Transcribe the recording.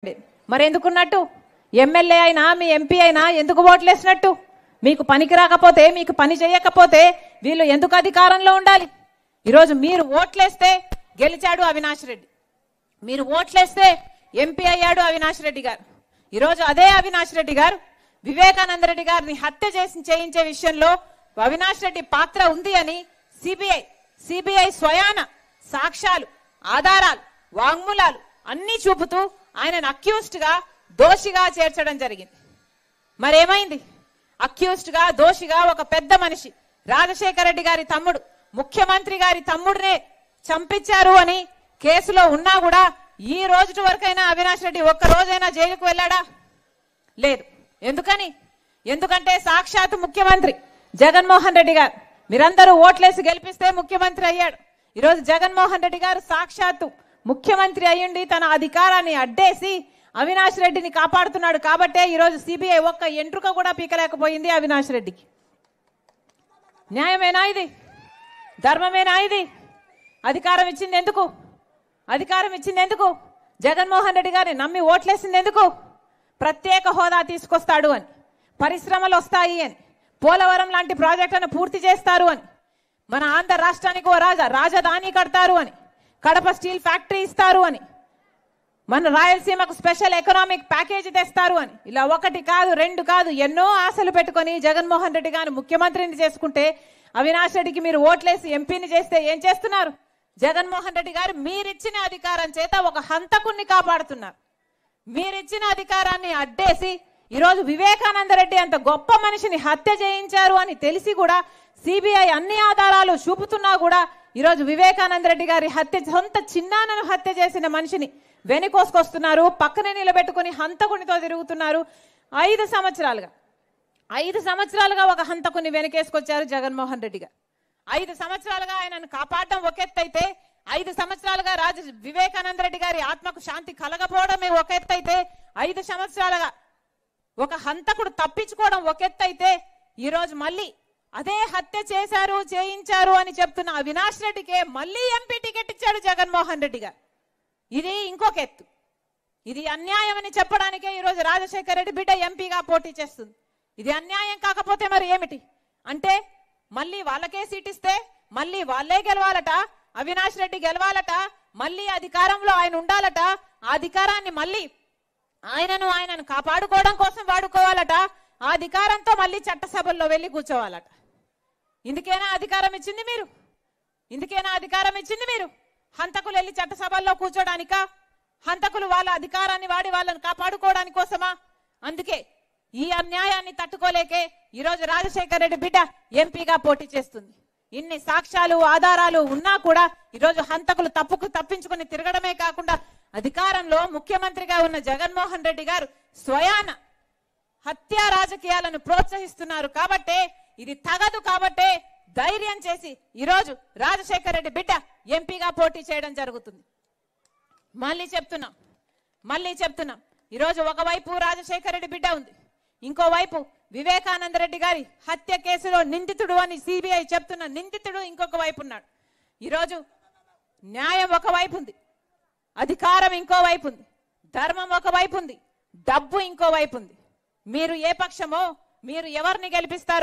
మరి ఎందుకున్నట్టు ఎమ్మెల్యే అయినా మీ ఎంపీ అయినా ఎందుకు ఓట్లేసినట్టు? మీకు పనికి రాకపోతే మీకు పని చేయకపోతే వీళ్ళు ఎందుకు అధికారంలో ఉండాలి? ఈరోజు మీరు ఓట్లేస్తే గెలిచాడు అవినాష్ రెడ్డి, మీరు ఓట్లేస్తే ఎంపీ అయ్యాడు అవినాష్ రెడ్డి గారు. ఈరోజు అదే అవినాష్ రెడ్డి గారు వివేకానంద రెడ్డి గారిని హత్య చేయించే విషయంలో అవినాష్ రెడ్డి పాత్ర ఉంది అని సిబిఐ స్వయాన సాక్ష్యాలు, ఆధారాలు, వాంగ్మూలాలు అన్ని చూపుతూ ఆయనను అక్యూజ్డ్ గా దోషిగా చేర్చడం జరిగింది. మరేమైంది? అక్యూజ్డ్ గా దోషిగా ఒక పెద్ద మనిషి రాజశేఖర రెడ్డి గారి తమ్ముడు, ముఖ్యమంత్రి గారి తమ్ముడినే చంపించారు అని కేసులో ఉన్నా కూడా ఈ రోజు వరకైనా అవినాష్ రెడ్డి ఒక్క రోజైనా జైలుకు వెళ్ళాడా? లేదు. ఎందుకంటే సాక్షాత్ ముఖ్యమంత్రి జగన్మోహన్ రెడ్డి గారు, మీరందరూ ఓట్లేసి గెలిపిస్తే ముఖ్యమంత్రి అయ్యాడు. ఈరోజు జగన్మోహన్ రెడ్డి గారు సాక్షాత్తు ముఖ్యమంత్రి అయ్యుండి తన అధికారాన్ని అడ్డేసి అవినాష్ రెడ్డిని కాపాడుతున్నాడు. కాబట్టే ఈరోజు సిబిఐ ఒక్క ఎంట్రుక కూడా పీకలేకపోయింది అవినాష్ రెడ్డికి. న్యాయమేనా ఇది? ధర్మమేనా ఇది? అధికారం ఇచ్చింది ఎందుకు? జగన్మోహన్ రెడ్డి గారిని నమ్మి ఓట్లేసింది ఎందుకు? ప్రత్యేక హోదా తీసుకొస్తాడు అని, పరిశ్రమలు వస్తాయి అని, పోలవరం లాంటి ప్రాజెక్టులను పూర్తి చేస్తారు అని, మన ఆంధ్ర రాష్ట్రానికి ఓ రాజధాని కడతారు అని, కడప స్టీల్ ఫ్యాక్టరీ ఇస్తారు అని, మన రాయలసీమకు స్పెషల్ ఎకనామిక్ ప్యాకేజీ తెస్తారు అని, ఇలా ఒకటి కాదు రెండు కాదు ఎన్నో ఆశలు పెట్టుకొని జగన్మోహన్ రెడ్డి గారిని ముఖ్యమంత్రిని చేసుకుంటే అవినాష్ రెడ్డికి మీరు ఓట్లేసి ఎంపీని చేస్తే ఏం చేస్తున్నారు? జగన్మోహన్ రెడ్డి గారు మీరిచ్చిన అధికారం చేత ఒక హంతకుణ్ణి కాపాడుతున్నారు. మీరిచ్చిన అధికారాన్ని అడ్డేసి ఈరోజు వివేకానంద రెడ్డి అంత గొప్ప మనిషిని హత్య చేయించారు అని తెలిసి కూడా సిబిఐ అన్ని ఆధారాలు చూపుతున్నా కూడా ఈరోజు వివేకానంద రెడ్డి గారి సొంత చిన్నాన్నను హత్య చేసిన మనిషిని వెనుకోసుకొస్తున్నారు, పక్కనే నిలబెట్టుకుని హంతకునితో తిరుగుతున్నారు. 5 సంవత్సరాలుగా ఒక హంతకుని వెనకేసుకొచ్చారు జగన్మోహన్ రెడ్డి గారు. 5 సంవత్సరాలుగా ఆయనను కాపాడడం ఒక ఎత్తైతే, 5 సంవత్సరాలుగా వివేకానంద రెడ్డి గారి ఆత్మకు శాంతి కలగపోవడమే ఒక ఎత్తైతే, 5 సంవత్సరాలుగా ఒక హంతకుడు తప్పించుకోవడం ఒక ఎత్తైతే, ఈరోజు మళ్ళీ అదే హత్య చేయించారు అని చెప్తున్న అవినాష్ రెడ్డికే మళ్ళీ ఎంపీ టికెట్ ఇచ్చాడు జగన్మోహన్ రెడ్డి గారు. ఇది ఇంకొక ఎత్తు. ఇది అన్యాయం అని చెప్పడానికే ఈరోజు రాజశేఖర రెడ్డి బిడ్డ ఎంపీగా పోటీ చేస్తుంది. ఇది అన్యాయం కాకపోతే మరి ఏమిటి? అంటే మళ్ళీ వాళ్ళకే సీట్ ఇస్తే మళ్ళీ వాళ్ళే గెలవాలట, అవినాష్ రెడ్డి గెలవాలట, మళ్ళీ అధికారంలో ఆయన ఉండాలట, ఆ అధికారాన్ని మళ్ళీ ఆయనను కాపాడుకోవడం కోసం వాడుకోవాలట, ఆ అధికారంతో మళ్ళీ చట్టసభల్లో వెళ్ళి కూర్చోవాలట. ఇందుకేనా అధికారం ఇచ్చింది మీరు? హంతకులు వెళ్ళి చట్టసభల్లో కూర్చోడానికా? హంతకులు వాళ్ళ అధికారాన్ని వాడి వాళ్ళని కాపాడుకోవడానికి కోసమా? అందుకే ఈ అన్యాయాన్ని తట్టుకోలేకే ఈరోజు రాజశేఖర రెడ్డి బిడ్డ ఎంపీగా పోటీ చేస్తుంది. ఇన్ని సాక్ష్యాలు ఆధారాలు ఉన్నా కూడా ఈరోజు హంతకులు తప్పించుకుని తిరగడమే కాకుండా అధికారంలో ముఖ్యమంత్రిగా ఉన్న జగన్మోహన్ రెడ్డి గారు స్వయాన హత్యా రాజకీయాలను ప్రోత్సహిస్తున్నారు. కాబట్టే ఇది తగదు. కాబట్టే ధైర్యం చేసి ఈరోజు రాజశేఖర రెడ్డి బిడ్డ ఎంపీగా పోటీ చేయడం జరుగుతుంది. మళ్ళీ చెప్తున్నాం ఈరోజు ఒకవైపు రాజశేఖర రెడ్డి బిడ్డ ఉంది, ఇంకోవైపు వివేకానంద రెడ్డి గారి హత్య కేసులో నిందితుడు అని సిబిఐ చెప్తున్న నిందితుడు ఇంకొక వైపు ఉన్నాడు. ఈరోజు న్యాయం ఒకవైపు ఉంది, అధికారం ఇంకోవైపు ఉంది, ధర్మం ఒకవైపు ఉంది, డబ్బు ఇంకోవైపు ఉంది. మీరు ఏ పక్షమో, మీరు ఎవరిని గెలిపిస్తారో